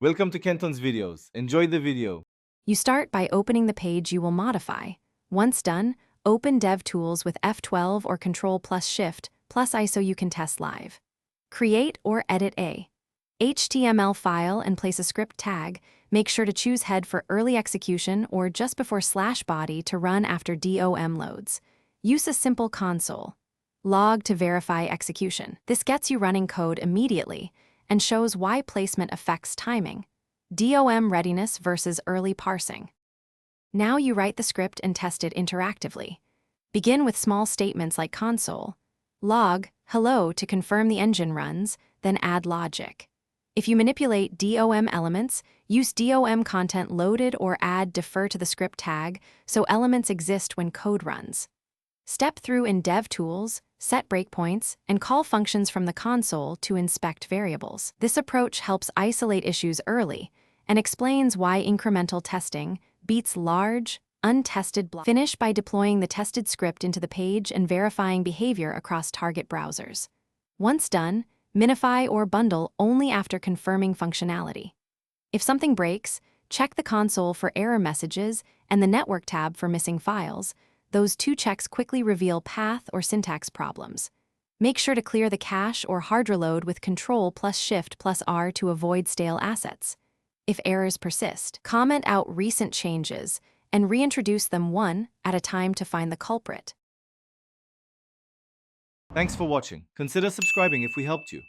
Welcome to Kenton's videos. Enjoy the video. You start by opening the page you will modify. Once done, open DevTools with F12 or Ctrl plus Shift plus I so you can test live. Create or edit a HTML file and place a script tag. Make sure to choose head for early execution or just before /body to run after DOM loads. Use a simple console. Log to verify execution. This gets you running code immediately and shows why placement affects timing. DOM readiness versus early parsing. Now you write the script and test it interactively. Begin with small statements like console. Log hello to confirm the engine runs, then add logic. If you manipulate DOM elements, use DOM content loaded or add defer to the script tag so elements exist when code runs. Step through in DevTools, set breakpoints, and call functions from the console to inspect variables. This approach helps isolate issues early and explains why incremental testing beats large, untested blocks. Finish by deploying the tested script into the page and verifying behavior across target browsers. Once done, minify or bundle only after confirming functionality. If something breaks, check the console for error messages and the network tab for missing files. Those two checks quickly reveal path or syntax problems. Make sure to clear the cache or hard reload with Ctrl plus Shift plus R to avoid stale assets. If errors persist, comment out recent changes and reintroduce them one at a time to find the culprit. Thanks for watching. Consider subscribing if we helped you.